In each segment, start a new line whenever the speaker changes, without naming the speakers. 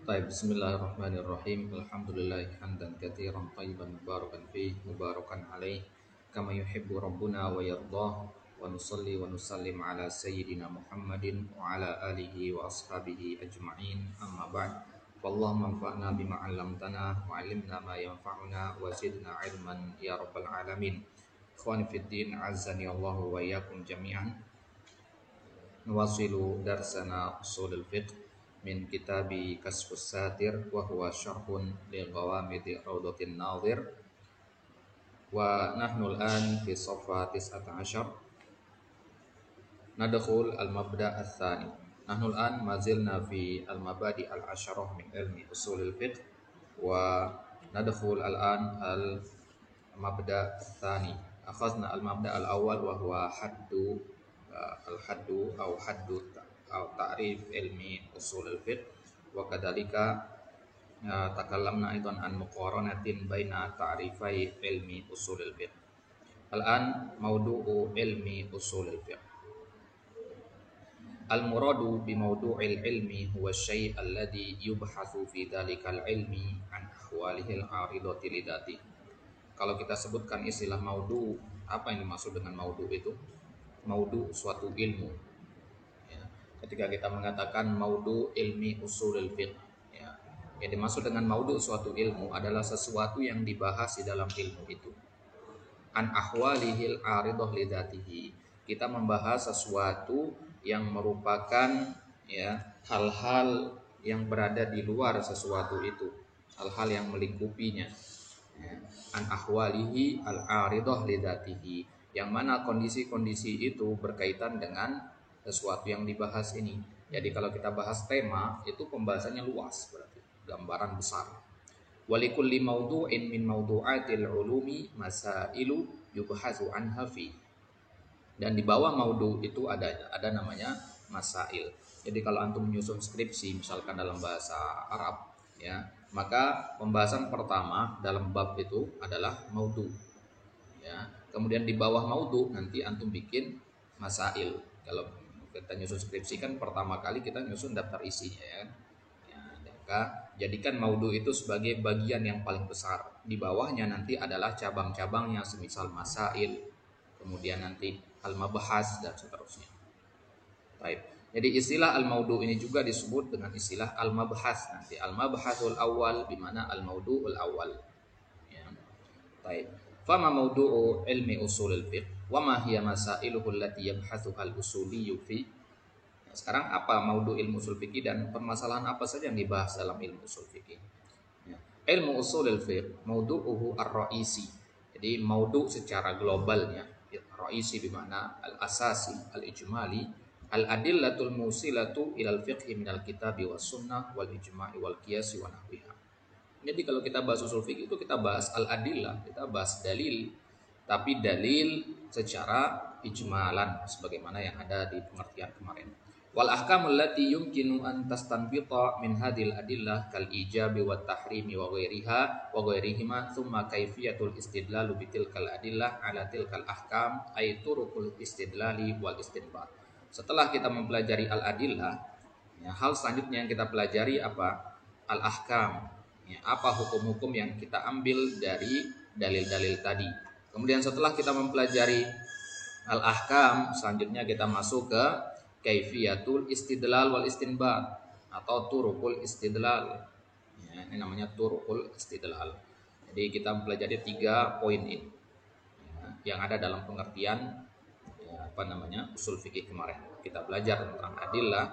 طيب بسم الله الرحمن الرحيم الحمد لله حمدا كثيرا طيبا مباركا فيه مباركا عليه كما يحب ربنا ويرضاه ونصلي ونسلم على سيدنا محمد وعلى آله وأصحابه أجمعين أما بعد فاللهم انفعنا بما علمتنا وعلمنا ما ينفعنا وزدنا علما يا رب العالمين. إخواني في الدين عزني الله وإياكم جميعا. نواصل درسنا أصول الفقه من كتاب كشف الساتر وهو شرح لغوامض روضة الناظر، ونحن الآن في صفحة 19. ندخل المبدأ الثاني. نحن الآن ما زلنا في المبادئ العشرة من علم أصول الفقه، وندخل الآن المبدأ الثاني. أخذنا المبدأ الأول وهو الحد أو تعريف علم أصول الفقه، وكذلك تكلمنا أيضا عن مقارنة بين تعريفي علم أصول الفقه. الآن موضوع علم أصول الفقه. المراد بموضوع العلم هو الشيء الذي يبحث في ذلك العلم عن أحواله العارضة لذاته. Kalau kita sebutkan istilah maudu, apa yang dimaksud dengan maudu itu? Maudu suatu ilmu. Ya. Ketika kita mengatakan maudu ilmi usulul fiqh, ya, yang dimaksud dengan maudu suatu ilmu adalah sesuatu yang dibahas di dalam ilmu itu. An ahwalihil aridah lidzatihi. Kita membahas sesuatu yang merupakan hal-hal yang berada di luar sesuatu itu, hal-hal yang melingkupinya. An ahwalihi al-aridah lidzatihi, yang mana kondisi-kondisi itu berkaitan dengan sesuatu yang dibahas ini. Jadi kalau kita bahas tema, itu pembahasannya luas, berarti gambaran besar. Walikulli mawdu'in min mawdu'atil ulumi masailu yubhasu anha fi. Dan di bawah maudu itu ada namanya masail. Jadi kalau antum menyusun skripsi misalkan dalam bahasa Arab, ya, maka pembahasan pertama dalam bab itu adalah maudu. Ya. Kemudian di bawah maudu nanti antum bikin masail. Kalau kita nyusun skripsi kan pertama kali kita nyusun daftar isinya, ya. Maka jadikan maudu itu sebagai bagian yang paling besar. Di bawahnya nanti adalah cabang-cabangnya semisal masail, kemudian nanti al-mabahas dan seterusnya. Baik. Jadi istilah al-maudu ini juga disebut dengan istilah al-mabahas. Nanti al-mabahasul awal bimana al-maudu'ul awal. Ya. Baik. Fama maudu'u ilmi usulul fiqh wa ma hiya masailuhu allati yabhathuha al-usuliyyu fi. Sekarang apa maudu ilmu usul fikih dan permasalahan apa saja yang dibahas dalam ilmu usul fikih? Ya. Ilmu usulul fiqh maudu'uhu ar-ra'isi. Jadi maudu secara globalnya, ra'isi bermakna al-asasi, al-ijmali, al-adillatul musilatu ilal fiqhi minal kitabi was sunnah wal ijma'i wal qiyasi wa nahwiha. Jadi kalau kita bahas usul fikih itu kita bahas al-adillah, kita bahas dalil, tapi dalil secara ijmalan sebagaimana yang ada di pengertian kemarin. Wal ahkamul lati yumkinu an tastanbita min hadhil adillah kal ijabi wat tahrimi wa ghairiha wa ghairihima thumma kaifiyatul istidlal bitilkal adillah ala tilkal ahkam ay turuqul istidlali wal istinbat. Setelah kita mempelajari al-adillah, ya, hal selanjutnya yang kita pelajari apa? Al-ahkam. Ya, apa hukum-hukum yang kita ambil dari dalil-dalil tadi. Kemudian setelah kita mempelajari al-ahkam, selanjutnya kita masuk ke kaifiyatul istidlal wal istinbat atau turuqul istidlal. Ya, ini namanya turuqul istidlal. Jadi kita mempelajari 3 poin ini, ya, yang ada dalam pengertian usul fikih kemarin. Kita belajar tentang adillah,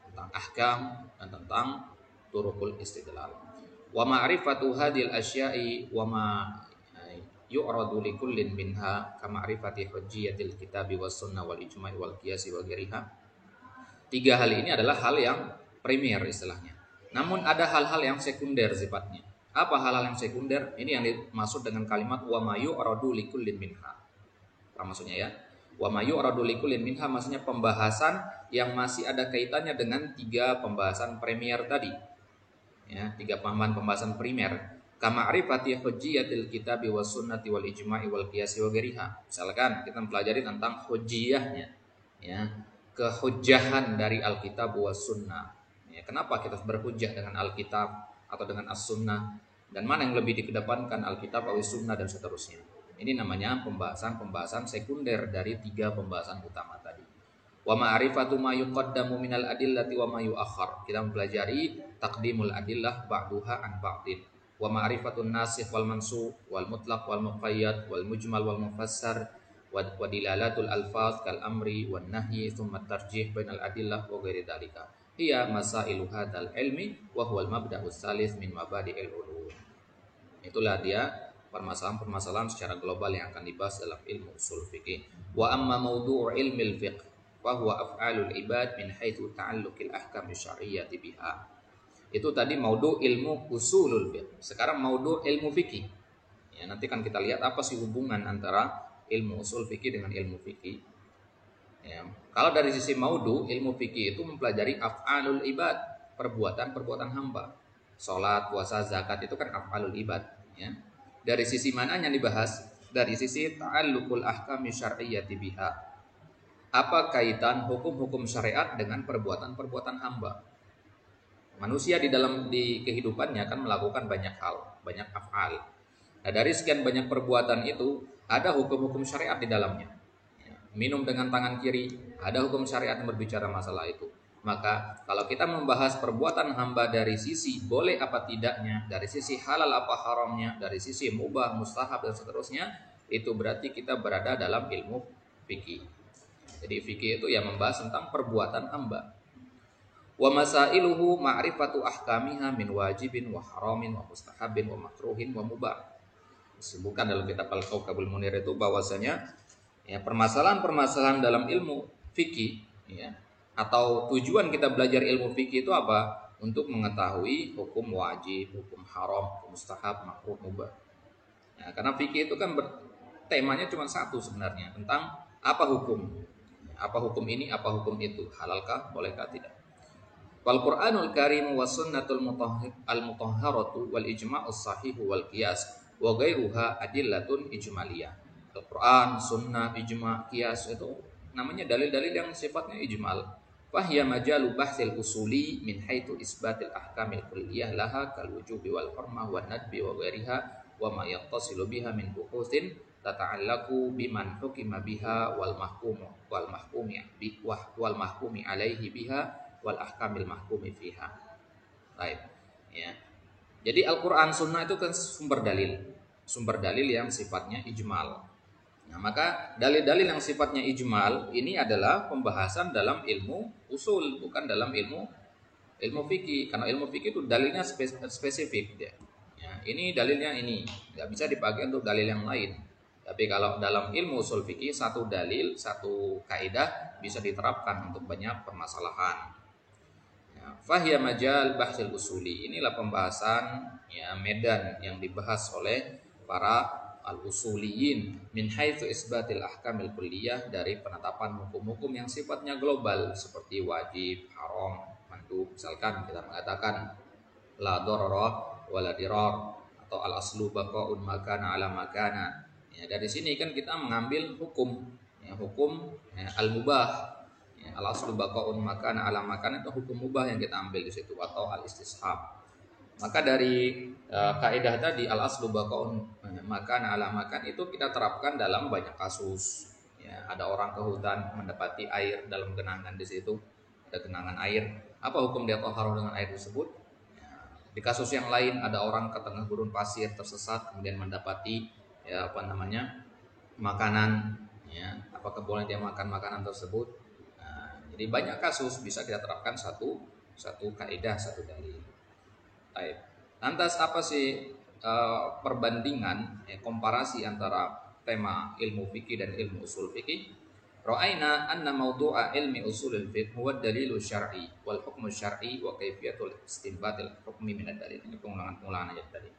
tentang ahkam, dan tentang turuqul istidlal. Wa ma'rifatu hadhil asya'i wa ma yu'radu likullin minha ka ma'rifati hujjiyatil kitabi was sunnah wal ijma'i wal qiyasi wa ghairiha. 3 hal ini adalah hal yang primer istilahnya. Namun ada hal-hal yang sekunder sifatnya. Apa hal-hal yang sekunder? Ini yang dimaksud dengan kalimat wa ma yu'radu likullin minha. Apa maksudnya ya? Wa ma yu'radu likullin minha maksudnya pembahasan yang masih ada kaitannya dengan 3 pembahasan primer tadi. Ya, 3 pembahasan primer. Kama ma'rifati hujjiyatil kitabi was sunnati wal ijma'i wal qiyasi wa ghairiha. Misalkan kita mempelajari tentang hujjiyahnya, ya, kehujjahan dari Alkitab was sunnah, ya, kenapa kita berhujjah dengan Alkitab atau dengan As-Sunnah, dan mana yang lebih dikedepankan, Alkitab atau Sunnah, dan seterusnya. Ini namanya pembahasan sekunder dari 3 pembahasan utama tadi. Wa ma'rifatu ma yuqaddamu minal adillati wa ma yu'akhkhar. Kita mempelajari taqdimul adillah ba'duha an ba'din. Wa ma'rifatun nasikh wal mansukh wal mutlaq wal muqayyad wal mujmal wal mufassar wa dilalatul alfaz kal amri wan nahyi thumma tarjih bainal adillah wa ghairi dzalika. Hiya masailu hadzal ilmi wa huwal mabda'us tsalits min mabadi'il ulum. Itulah dia permasalahan-permasalahan secara global yang akan dibahas dalam ilmu usul fikih. Wa amma mawdu'u ilmil fiqh wa huwa af'alul ibad min haitsu ta'alluqil ahkam syar'iyyati biha. Itu tadi maudu ilmu usulul fiqh. Sekarang maudu ilmu fikih. Ya, nanti kan kita lihat apa sih hubungan antara ilmu usul fikih dengan ilmu fikih. Ya, kalau dari sisi maudu, ilmu fikih itu mempelajari af'alul ibad, perbuatan-perbuatan hamba. Salat, puasa, zakat itu kan af'alul ibad, ya. Dari sisi mana yang dibahas? Dari sisi ta'alluqul ahkami syar'iyyati biha. Apa kaitan hukum-hukum syariat dengan perbuatan-perbuatan hamba? Manusia di kehidupannya kan melakukan banyak hal, banyak af'al. Nah, dari sekian banyak perbuatan itu ada hukum-hukum syariat di dalamnya. Minum dengan tangan kiri, ada hukum syariat yang berbicara masalah itu. Maka kalau kita membahas perbuatan hamba dari sisi boleh apa tidaknya, dari sisi halal apa haramnya, dari sisi mubah, mustahab dan seterusnya, itu berarti kita berada dalam ilmu fikih. Jadi fikih itu yang membahas tentang perbuatan hamba. Wa masailuhu ma'rifatu ahkamiha min wajibin wa haramin wa mustahabin wa makruhin wa mubah. Disebutkan dalam kitab Al-Kaukabul Munir itu bahwasanya ya, permasalahan-permasalahan dalam ilmu fikih, ya, atau tujuan kita belajar ilmu fikih itu apa? Untuk mengetahui hukum wajib, hukum haram, hukum mustahab, makruh, mubah. Ya, karena fikih itu kan temanya cuma satu sebenarnya, tentang apa hukum. Apa hukum ini, apa hukum itu, halalkah, bolehkah, tidak. Wal Qur'anul Karim was sunnatul al-mutahharatu wal ijma'us sahihu wal qiyas wa ghairuha adillatun ijmaliyah. Al-Quran, Sunnah, Ijma', Qiyas itu namanya dalil-dalil yang sifatnya ijmal. Fahya majalu bahsil usuli min haitsu isbatil ahkamil kulliyah laha kal wujubi wal hurmah wan nadbi wa ghairiha wa ma yattasilu biha min buhusin tata'allaqu biman hukima biha wal mahkumi alaihi biha wal ahkamil mahkumi fiha. Baik, ya. Jadi Al-Quran, Sunnah itu kan sumber dalil yang sifatnya ijmal. Nah, maka dalil-dalil yang sifatnya ijmal ini adalah pembahasan dalam ilmu usul, bukan dalam ilmu fikih. Karena ilmu fikih itu dalilnya spesifik, ya. Ya, ini dalilnya ini, nggak bisa dipakai untuk dalil yang lain. Tapi kalau dalam ilmu usul fikih, satu dalil, satu kaidah bisa diterapkan untuk banyak permasalahan. Ya, fahya majal bahsil usuli, inilah pembahasan, ya, medan yang dibahas oleh para al-usuliyin min haitsu isbatil ahkamil kulliyah, dari penetapan hukum-hukum yang sifatnya global seperti wajib, haram, mandub. Misalkan kita mengatakan la darara wala dirar atau al aslu baqaun makana ala makana. Ya, dari sini kan kita mengambil hukum, ya, hukum, ya, al-mubah. Ya, al aslu baqaun makana ala makana itu hukum mubah yang kita ambil di situ, atau al istishab. Maka dari kaidah tadi al aslu baqaun makan ala makan itu kita terapkan dalam banyak kasus. Ya, ada orang ke hutan mendapati air dalam genangan, di situ ada genangan air. Apa hukum dia thaharah dengan air tersebut? Ya, di kasus yang lain ada orang ke tengah gurun pasir tersesat kemudian mendapati, ya, makanan. Ya, apakah boleh dia makan makanan tersebut? Nah, jadi banyak kasus bisa kita terapkan satu kaidah, satu dalil. Baik. Lantas apa sih perbandingan, komparasi antara tema ilmu fikih dan ilmu usul fikih? Ra'aina anna mawdu'a ilmi usulil fiqh huwa dalilu syar'i wal hukmu syar'i wa kaifiyatul istinbatil hukmi min ad-dalil. Ini pengulangan aja tadi.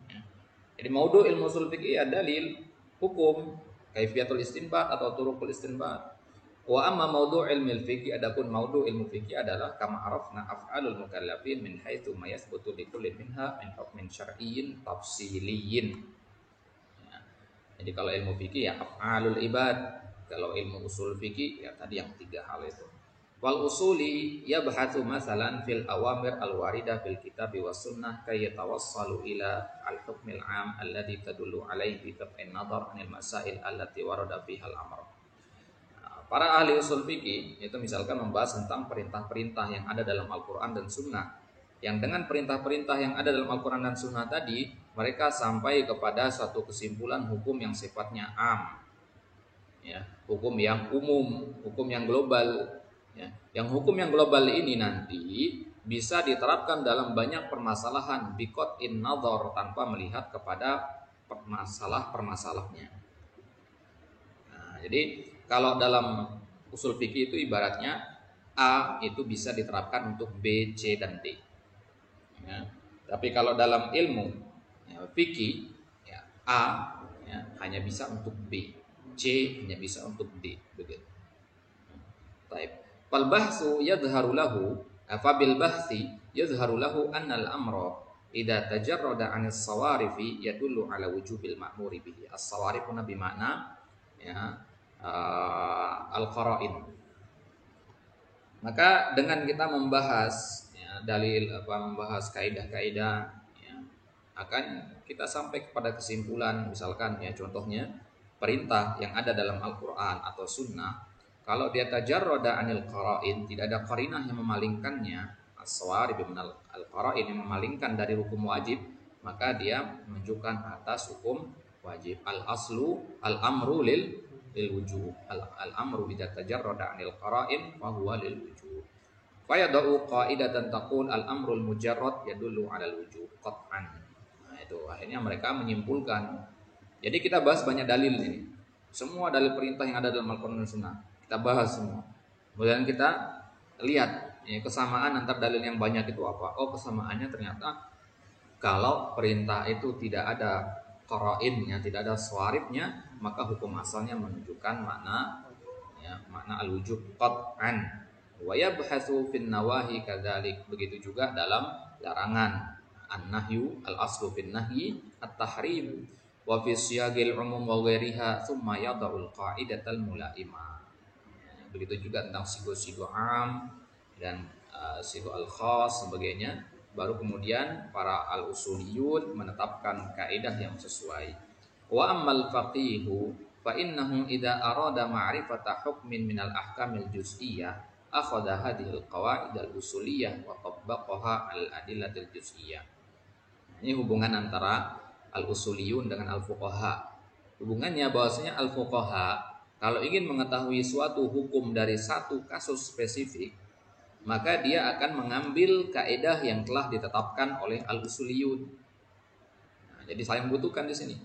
Ya. Jadi mawdu' ilmu usul fikih ya dalil, hukum, kaifiyatul istinbat atau turuqul istinbat. Wa amma mawdu' ilmi fikih, adapun mawdu' ilmu fikih adalah kama arafna af'alul mukallafin min haitsu ma yathbutu li kulli minha min hukmin syar'iyyin tafsiliyyin. Ya. Jadi kalau ilmu fikih ya af'alul ibad, kalau ilmu usul fikih ya tadi yang 3 hal itu. Wal usuli yabhathu masalan fil awamir al waridah fil kitab was sunnah kay yatawassalu ila al hukmil am alladhi tadullu alaihi bi qat'in nadhar anil masail allati warada fiha al amr. Para ahli usul fikih itu misalkan membahas tentang perintah-perintah yang ada dalam Al-Qur'an dan Sunnah. Yang dengan perintah-perintah yang ada dalam Al-Qur'an dan Sunnah tadi, mereka sampai kepada satu kesimpulan hukum yang sifatnya am. Ya, hukum yang umum, hukum yang global. Ya, yang hukum yang global ini nanti bisa diterapkan dalam banyak permasalahan biqat'in nadhar tanpa melihat kepada permasalahnya. Nah, jadi kalau dalam usul fikih itu ibaratnya A itu bisa diterapkan untuk B, C, dan D. Ya. Tapi kalau dalam ilmu ya, fikih ya, A ya, hanya bisa untuk B, C hanya bisa untuk D, begitu. Baik. Fal bahsu yadhharu lahu fa bil bahsi yadhharu lahu anna al amra idza tajarrada 'an as-sawarifi yadullu 'ala wujubil ma'muri bihi. As-sawarif bi makna ya al-qara'in. Maka dengan kita membahas ya, dalil membahas kaidah-kaidah ya, akan kita sampai kepada kesimpulan misalkan ya contohnya perintah yang ada dalam Al-Qur'an atau sunnah kalau dia tajarrada anil qara'in tidak ada qarinah yang memalingkannya as-sawarib minal al-qara'in yang memalingkan dari hukum wajib maka dia menunjukkan atas hukum wajib. Al-aslu al-amru lil wujub al-amru bi tajarrada 'anil qara'in fa huwa lil wujub fa yad'u qa'idatan taqul al-amrul mujarrad yadullu 'alal wujub qat'an. Nah itu akhirnya mereka menyimpulkan. Jadi kita bahas banyak dalil ini. Semua dalil perintah yang ada dalam Al-Qur'an dan Sunnah kita bahas semua. Kemudian kita lihat ya, kesamaan antar dalil yang banyak itu apa? Oh, kesamaannya ternyata kalau perintah itu tidak ada qara'innya, tidak ada sawaribnya, maka hukum asalnya menunjukkan makna ya, makna al-wujub qat'an. Wa yabhatsu fin nawahi kadzalik. Begitu juga dalam larangan. An-nahyu al-aslu fin nahyi at-tahrim wa fi siyagil umum wa ghairiha thumma yad'ul qa'idatal mulaimah. Ya, begitu juga tentang sigo-sigo am dan sigo al-khas sebagainya. Baru kemudian para al-usuliyun menetapkan kaidah yang sesuai. Wa ammal faqihu fa innahu idza arada ma'rifata hukmin minal ahkamil juz'iyyah akhadha hadhil qawaid al-usuliyah wa tabbaqaha al-adillatil juz'iyyah. Ini hubungan antara al-usuliyun dengan al-fuqaha. Hubungannya bahwasanya al-fuqaha kalau ingin mengetahui suatu hukum dari satu kasus spesifik maka dia akan mengambil kaidah yang telah ditetapkan oleh al-usuliyun. Nah, jadi saling membutuhkan di sini.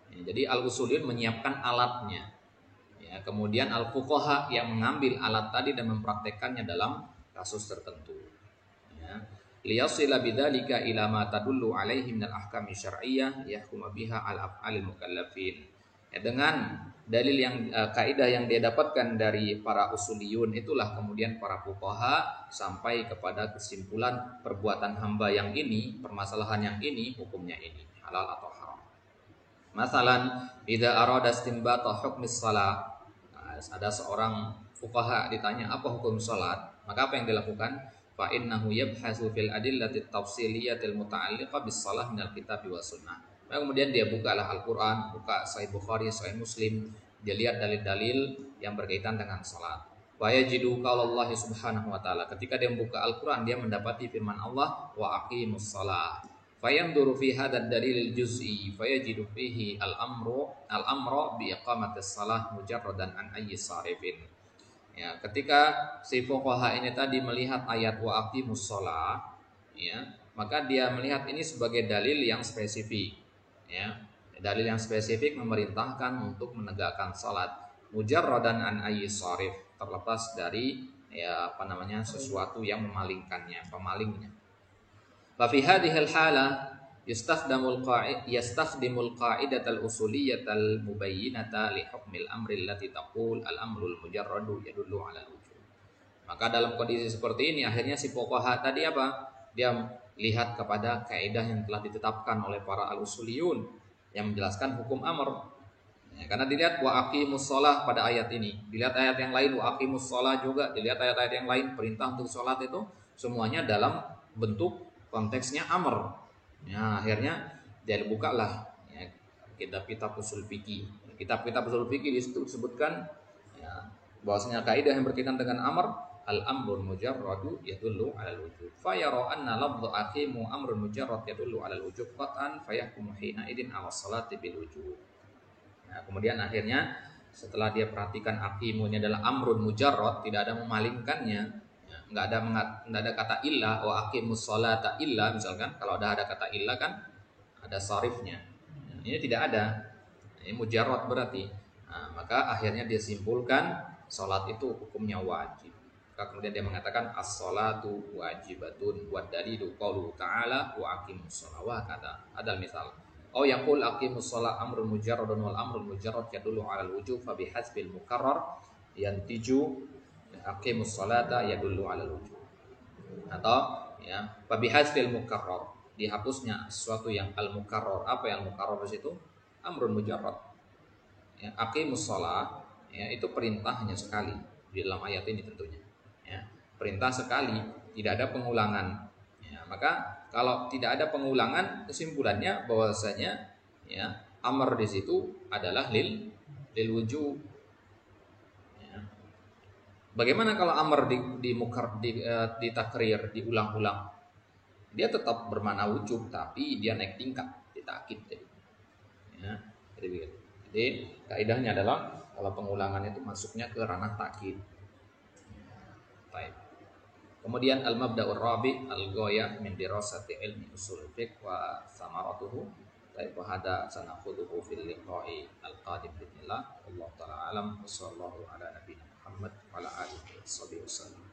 Ya, jadi al-usuliyun menyiapkan alatnya. Ya, kemudian al-fuqaha yang mengambil alat tadi dan mempraktekannya dalam kasus tertentu. Ya. Liyasila bidzalika ila ma tadullu alaihi minal ahkami syar'iyyah yahkumu biha al-af'alil mukallafin. Ya, dengan dalil yang kaidah yang dia dapatkan dari para usuliyun itulah kemudian para fuqaha sampai kepada kesimpulan perbuatan hamba yang ini, permasalahan yang ini, hukumnya ini halal atau haram. Masalan, idza arada istinbata hukmis shalah. Nah, ada seorang fuqaha ditanya apa hukum salat, maka apa yang dilakukan? Fa innahu yabhasu fil adillati tafsiliyatil muta'alliqah bis shalah minal kitab wa sunnah. Maka kemudian dia bukalah Al-Quran, buka Sahih Bukhari, Sahih Muslim, dia lihat dalil-dalil yang berkaitan dengan salat. Wa yajidu qaulallahi subhanahu wa ta'ala. Ketika dia membuka Al-Quran, dia mendapati firman Allah, wa aqimus shalah. Fayanduru fi hadzal dalilil juz'i, fayajidu fihi al-amra bi iqamatis shalah mujarradan an ayyi sarifin. Ya, ketika si fuqaha ini tadi melihat ayat wa aqimus shalah, ya, maka dia melihat ini sebagai dalil yang spesifik. Ya, dalil yang spesifik memerintahkan untuk menegakkan salat mujarradan an ayyi sarif, terlepas dari ya sesuatu yang memalingkannya, pemalingnya. Fa fi hadhil halah yastakhdimul qa'idatal usuliyatal mubayyinata li hukmil amri allati taqul al amrul mujarradu yadullu 'ala al-wujub. Maka dalam kondisi seperti ini akhirnya si fuqaha tadi apa? Dia lihat kepada kaidah yang telah ditetapkan oleh para al-usuliyun yang menjelaskan hukum amr. Ya, karena dilihat wa aqimus shalah pada ayat ini, dilihat ayat yang lain wa aqimus shalah juga, dilihat ayat-ayat yang lain perintah untuk sholat itu semuanya dalam bentuk konteksnya amr. Ya, akhirnya dia bukalah ya, kitab-kitab usul fikih. Kitab-kitab usul fikih disebutkan ya, bahwasanya kaidah yang berkaitan dengan amr al-amrul mujarradu yadullu 'alal wujub. Fa yara anna lafdhu aqimu amrun mujarrad yadullu 'alal wujub qat'an fayahkumu hina idin 'ala sholati bil wujub. Nah, kemudian akhirnya setelah dia perhatikan aqimu ini adalah amrun mujarrad, tidak ada memalingkannya, ya, nggak ada kata illa wa aqimus sholata illa misalkan. Kalau ada kata illa kan ada sarifnya. Ini tidak ada. Ini mujarrad berarti. Nah, maka akhirnya dia simpulkan salat itu hukumnya wajib. Maka kemudian dia mengatakan as-salatu wajibatun wa dalilu qauluhu ta'ala wa aqimus sholawat kata. Ada misal. Oh yaqul aqimus shalah amrun mujarradun wal amrul mujarrad yadullu 'alal wujub fa bihasbil mukarrar yantiju aqimus sholata yadullu 'alal wujub. Atau ya fa bihasbil mukarrar, dihapusnya sesuatu yang al mukarrar. Apa yang mukarrar di situ? Amrun mujarrad. Ya, aqimus shalah ya itu perintah hanya sekali di dalam ayat ini tentunya. Ya, perintah sekali, tidak ada pengulangan. Ya, maka kalau tidak ada pengulangan, kesimpulannya bahwasanya ya amr di situ adalah lil wujub. Ya. Bagaimana kalau amr di takrir diulang-ulang? Dia tetap bermakna wujub tapi dia naik tingkat, ditakkid jadi. Ya, jadi kaidahnya adalah kalau pengulangan itu masuknya ke ranah takkid. Baik. Kemudian al-mabda'ur rabi al-ghayah min dirasati ilmi usul fiqh wa samaratuhu. Baik, wa hada sanakhudhuhu fil liqa'i al-qadim bismillah. Wallahu ta'ala alam wa sallallahu ala nabiyina Muhammad wa ala alihi wasallam.